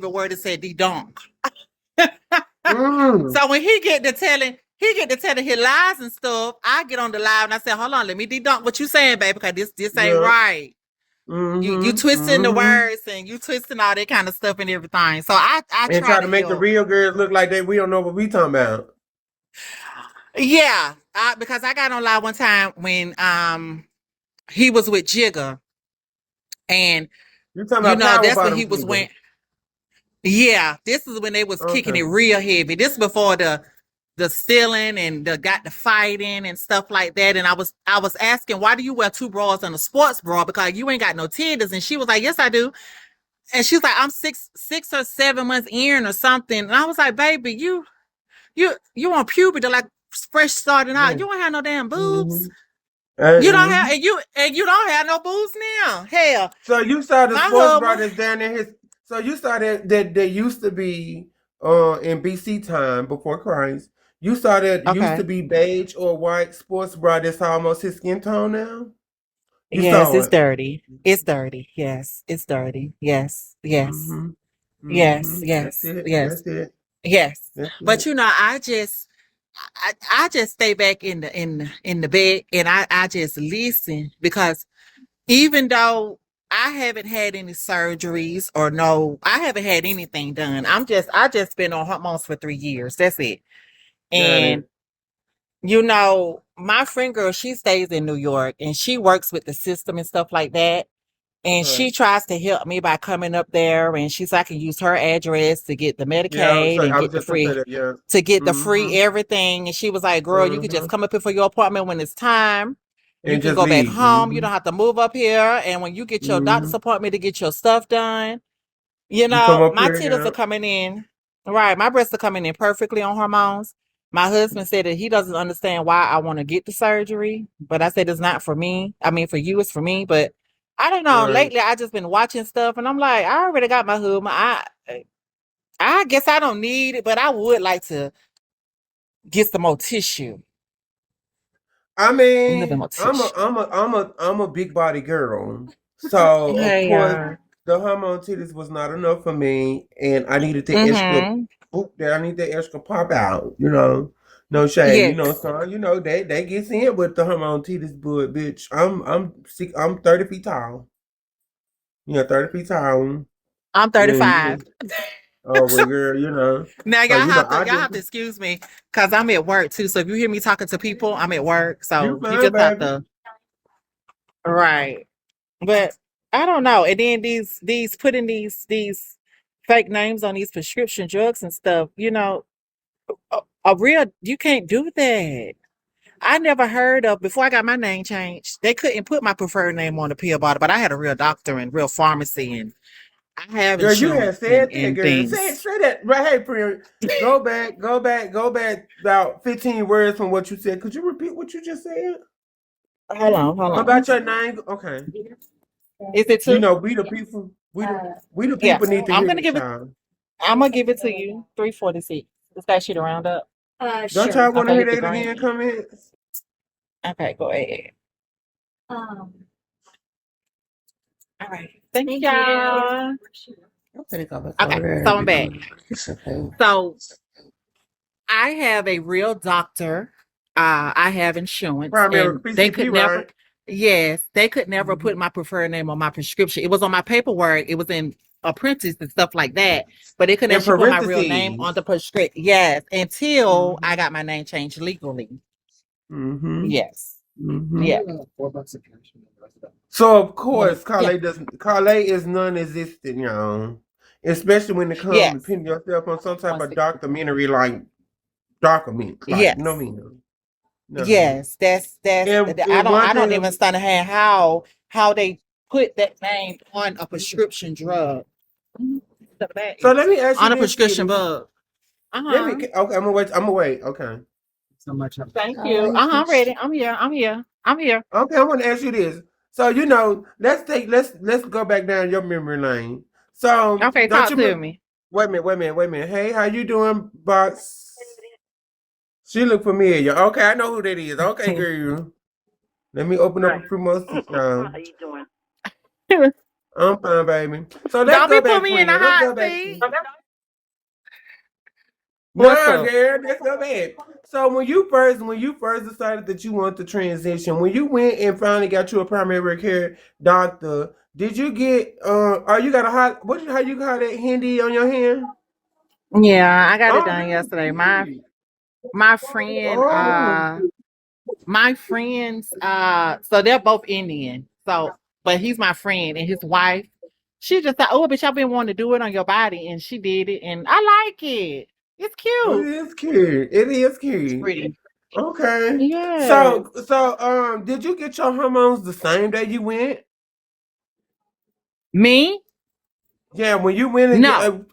the word that said de-donk. Mm. So when he get to telling his lies and stuff, I get on the live and I say, hold on, let me de-donk what you saying, baby, because this ain't Yeah. right. You Mm-hmm. twisting the Mm-hmm. words and you twisting all that kind of stuff and everything. So I And try try to to make the help. real girls look like we don't know what we talking about. Yeah, because I got on live one time when he was with Jigga, and You talking about power that's when he bottom was feeder. when. Yeah, this is when they was kicking Okay. it real heavy. This before the stealing and got the fighting and stuff like that. And I was asking, why do you wear two bras and a sports bra? Because you ain't got no titties. And she was like, yes, I do. And she was like, I'm 6 or 7 months in or something. And I was like, baby, you on puberty like fresh starting out. Yeah. You don't have no damn Mm-hmm. boobs. You don't have Mhm. and you don't have no boobs now. Hell, So you saw the my sports bra husband. that's down in his. So you saw that used to be in BC time before Christ. You saw that used to Okay. be beige or white sports bra that's almost his skin tone now. You Yes, saw it's it. dirty. It's dirty. Yes, it's dirty. Yes, yes, Mm-hmm. yes, Mm-hmm. That's yes, it. yes, That's it. yes. That's But it. I just stay back in the bed and I just listen because even though I haven't had any surgeries or no, I haven't had anything done. I just been on hormones for 3 years. That's it. Got And it. my friend girl, she stays in New York and she works with the system and stuff like that. And Right. she tries to help me by coming up there and she's I can use her address to get the Yeah. Medicaid So and I was just gonna say that. Yeah. get the free Mm-hmm. everything. And she was like, girl, you could just Mm-hmm. come up here for your appointment when it's time. You And can just go back leave. home. You Mm-hmm. don't have to move up here. And when you get your Mm-hmm. doctor's appointment to get your stuff done, You come up my here. titties are Yeah. coming in. Right. My breasts are coming in perfectly on hormones. My husband said that he doesn't understand why I want to get the surgery, but I said it's not for me. I mean, for you, it's for me. But I don't know. Right. Lately, I just been watching stuff, and I'm like, I already got my husband. I guess I don't need it, but I would like to get some more tissue. I A little bit mean, more tissue. I'm a big body girl. So of Hey, course the hormone titties was not enough for me and I needed the extra mm-hmm. boop there. I need the extra pop out, you know. No shade, you know, Yes. so they gets in with the hormone titties, but bitch, I'm 30 feet tall. Yeah, 30 feet tall. I'm And 35. oh well girl, Now so I y'all just have to excuse me because I'm at work too. So if you hear me talking to people, I'm at work. you So you fine, just have baby. to right. But I don't know. And then these putting these fake names on these prescription drugs and stuff, a real you can't do that. I never heard of before I got my name changed. They couldn't put my preferred name on the pill bottle, but I had a real doctor and real pharmacy and I have Girl, you had insurance said that, and girl. Say things. say that. Right, hey, Priya. Go back about 15 words from what you said. Could you repeat what you just said? Hold on. About your name? Okay. Is it You two? know, we the people. We the Yeah. people need to I'm hear gonna this, give it child. I'm gonna give it to you. 346. Is that shit to round up? Don't y'all want to Okay, hear hit the that again? green. Comments. Okay, go ahead. All right. Thank y'all. I'm gonna go back over Okay, there. so I'm back. It's okay. So I have a real doctor. I have insurance, Primary and they could PCP, never. right? Yes, they could never put Mm-hmm. my preferred name on my prescription. It was on my paperwork. It was in apprentice and stuff like that, but they couldn't In actually put my real name on parentheses. the prescription. Yes, until I Mm-hmm. got my name changed legally. Mm-hmm. Yes, Mm-hmm. yeah, So of yeah, course, yeah. Kylèè is non-existent, y'all. Especially when it comes to Yes, putting yourself on some type of 160. documentary like document. Like, no Yes, mean. No. yes. That's. And one I don't even thing, understand how they put that name on a prescription drug. The back so let me ask you on a this, prescription cutie. bug. Okay, Okay, I'm gonna wait. I'm gonna wait. Okay. thank you. I'm ready. I'm here. I'm here. I'm here. Okay, I want to ask you this. So let's go back down your memory lane. So Okay, don't talk you to remember? me. Wait a minute. Hey, how you doing, bots? She look familiar. Okay, I know who that is. Okay, girl. Let me open up a Right. promotion now. How you doing? I'm fine, baby. So let's Don't be go putting back, me in friend. a Let's hot go back seat. to What's nah, up? girl. Let's go back. So when you first decided that you want to transition, when you went and finally got you a primary care doctor, did you get you got a hot how you got that handy on your hand? Yeah, I got it Oh, done that's yesterday. good. My friend, Oh, my friends, so they're both Indian. So, but he's my friend and his wife. She just thought, oh, bitch, I've been wanting to do it on your body, and she did it, and I like it. It's well, it cute. is cute. It is It's cute. pretty. Okay. Yes. So did you get your hormones the same day you went? Me? Yeah, when you went and get No,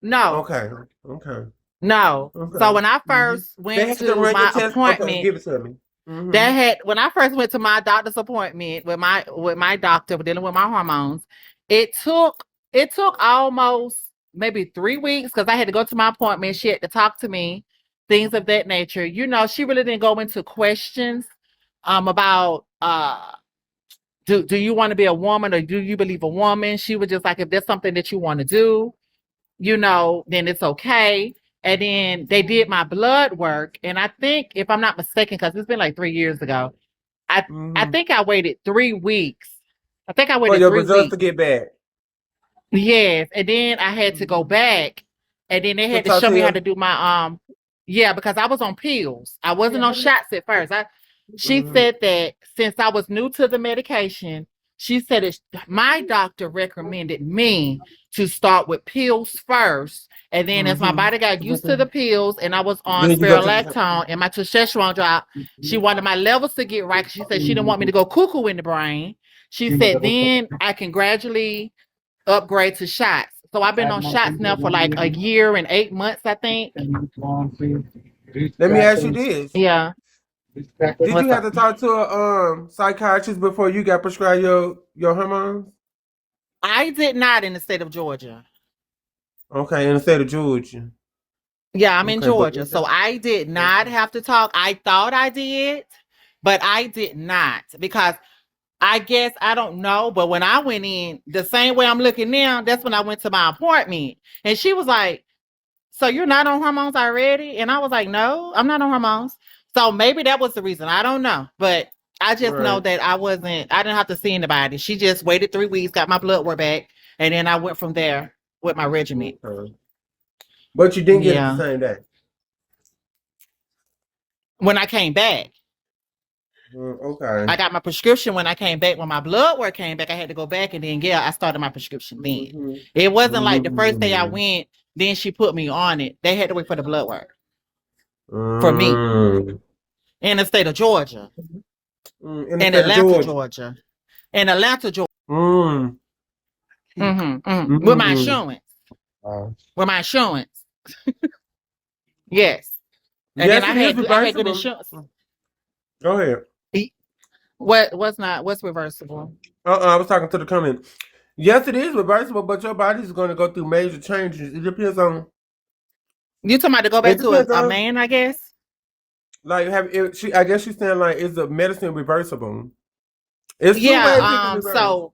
no, okay, okay, no. So okay. when I hmm first They went had to to run your my test. Okay, appointment, give it to me. when I first went to my doctor's appointment with my doctor for dealing with my hormones, it took almost maybe 3 weeks because I had to go to my appointment. She had to talk to me, things of that nature. You know, she really didn't go into questions about do you want to be a woman or do you believe a woman? She was just like, if there's something that you want to do, you know, then it's okay. And then they did my blood work. And I think, if I'm not mistaken, because it's been like 3 years ago, I Mm-hmm. think I waited 3 weeks. I think I For waited your three results weeks. to get back. Yes, and then I had to go Mm-hmm. back, and then they To had to talk show to me how you. to do my yeah, because I was on pills. I wasn't on shots at first. She Mm-hmm. said that since I was new to the medication, she said my doctor recommended me to start with pills first, and then as my body got used to the pills, and I was on Then you go to the. spironolactone and my testosterone dropped, she wanted my levels to get right. 'Cause she said she didn't want me to go cuckoo in the brain. She said then I can gradually upgrade to shots. So I've been on shots now for like a year and 8 months, I think. Let me ask you this: Yeah. did you What's have up? to talk to a psychiatrist before you got prescribed your hormones? I did not in the state of Georgia. Okay, in the state of Georgia. Yeah, I'm in Okay, but Georgia. So I did not okay. have to talk. I thought I did, but I did not because I guess I don't know. But when I went in, the same way I'm looking now, that's when I went to my appointment. And she was like, so you're not on hormones already? And I was like, no, I'm not on hormones. So maybe that was the reason. I don't know. But I just know Right. that I didn't have to see anybody. She just waited 3 weeks, got my blood work back, and then I went from there with my regimen. Okay. But you didn't get it the Yeah. same day. When I came back, Okay. I got my prescription when I came back. When my blood work came back, I had to go back and then I started my prescription then. Mm-hmm. It wasn't like the first day I Mm-hmm. went, then she put me on it. They had to wait for the blood work for me Mm. in the state of Georgia, In the in state of Atlanta, Georgia. Georgia. In Atlanta, Georgia. Mm. With my Mm. insurance. With my insurance. Yes. And then Yes, it is I had good reversible. insurance. Go ahead. What's reversible? I was talking to the comment. Yes, it is reversible, but your body's going to go through major changes. It depends on. You talking about to go It back to depends a on. man, I guess? Like, I guess she's saying like, is the medicine reversible? It's two Yeah. ways it can reverse. So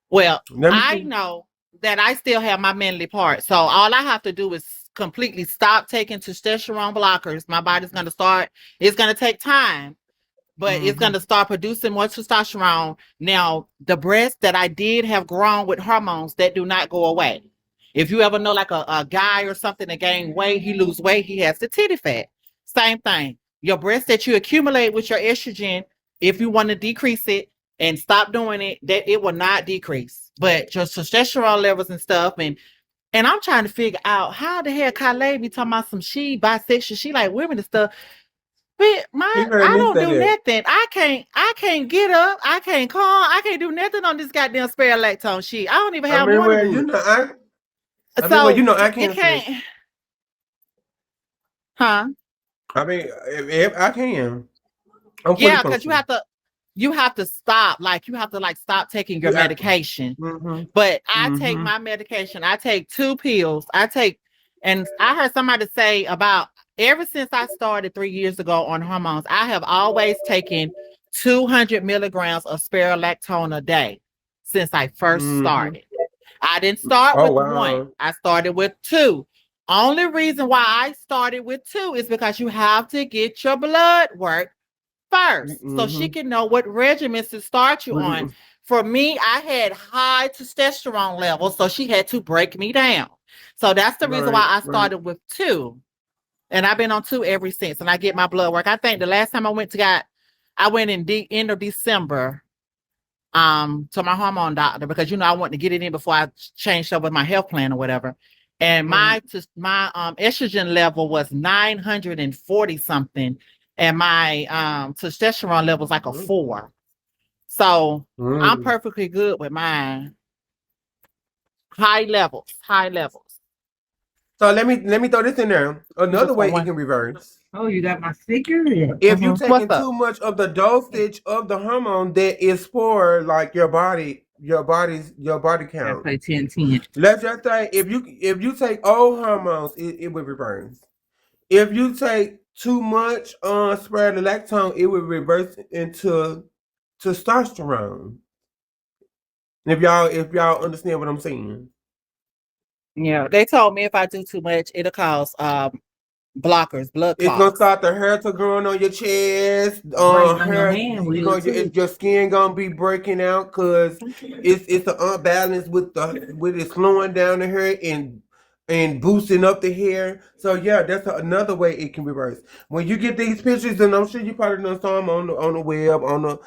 well, Let me I see. know that I still have my manly part. So all I have to do is completely stop taking testosterone blockers. My body's gonna start, it's gonna take time, but it's Mm-hmm. going to start producing more testosterone. Now, the breasts that I did have grown with hormones that do not go away. If you ever know like a guy or something that gain weight, he lose weight, he has the titty fat. Same thing. Your breasts that you accumulate with your estrogen, if you want to decrease it and stop doing it, that it will not decrease. But your testosterone levels and stuff, and I'm trying to figure out how the hell Kylèè be talking about some she bisexual, she like women and stuff. But He heard I me don't say do that. nothing. I can't get up. I can't call. I can't do nothing on this goddamn spare lactone shit. I don't even I have mean, morning well, wood. you So know, I it can't say. can't, huh? I mean, if I can, I'm fully Yeah, because functional. you have to stop. Like you have to like stop taking your Yeah. medication. Mm-hmm. But I take Mm-hmm. my medication. I take 2 pills. And I heard somebody say about ever since I started 3 years ago on hormones, I have always taken 200 milligrams of spironolactone a day. since I first Mm-hmm. started. I didn't start Oh, with wow. 1. I started with 2. Only reason why I started with 2 is because you have to get your blood work first, so she Mm-hmm. can know what regimens to start you on. Mm-hmm. For me, I had high testosterone levels, so she had to break me down. So that's the reason why Right, I right. started with 2. And I've been on 2 ever since. And I get my blood work. I think the last time I went in the end of December to my hormone doctor, because I wanted to get it in before I changed up with my health plan or whatever. And my estrogen level was 940 something, and my testosterone level was like a 4. So I'm perfectly good with mine. High levels. So let me throw this in there. Another way it can reverse. Oh, you got my sticker? Yeah. If you What's taking up? too much of the dosage of the hormone that is for like your body count. Play 10-10. Let's just say if you take old hormones, it will reverse. If you take too much spironolactone, it will reverse into testosterone. If y'all understand what I'm saying. Yeah, they told me if I do too much, it'll cause blood It's gonna clots. start the hair to growing on your chest. on your Hair, hand, your skin gonna be breaking out because it's an unbalance with it slowing down the hair and boosting up the hair. So yeah, that's another way it can reverse. When you get these pictures, and I'm sure you probably done saw them on the web, on the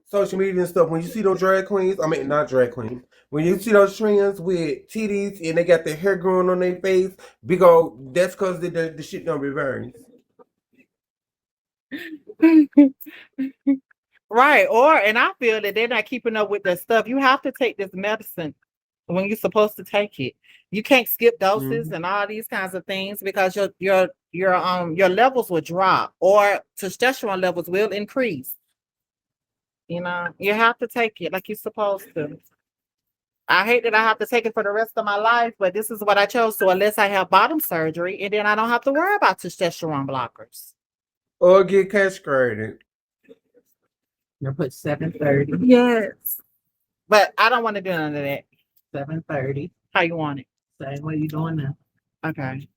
social media and stuff. When you see those drag queens, I mean not drag queens. When you see those trends with titties and they got their hair growing on their face, big old, that's because the shit don't reverse. Right. And I feel that they're not keeping up with the stuff. You have to take this medicine when you're supposed to take it. You can't skip doses and all these kinds of things, because your levels will drop, or testosterone levels will increase. You have to take it like you're supposed to. I hate that I have to take it for the rest of my life, but this is what I chose to, unless I have bottom surgery, and then I don't have to worry about testosterone blockers. Or get castrated. You put 7:30. Yes. But I don't want to do none of that. 7:30. How you want it? Same way you doing now. Okay.